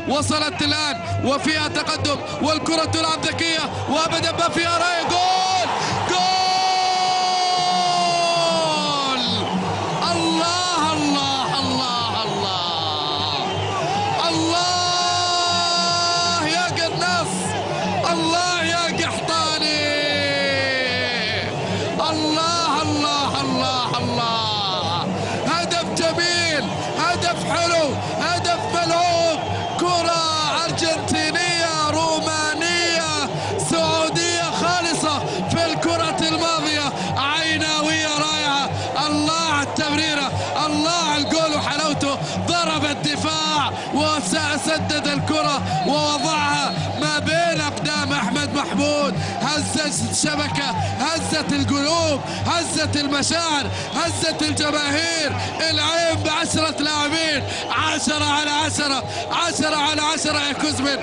وصلت الآن وفيها تقدم، والكرة تلعب ذكية وأبدا ما فيها رأي. جول جول! الله الله الله الله الله يا قناص، الله يا قحطاني، الله الله الله الله. هدف جميل، هدف حلو، هدف ملعوب، كرة أرجنتينية رومانية سعودية خالصة في الكرة الماضية، عيناوية رائعة. الله على التمريرة، الله على الجول وحلاوته. ضرب الدفاع وسدد الكرة ووضعها ما بين أقدام أحمد محمود. هزت الشبكة، هزت القلوب، هزت المشاعر، هزت الجماهير. العين ب10 لاعبين، 10 على 10، 10 على 10 يا كوزمن.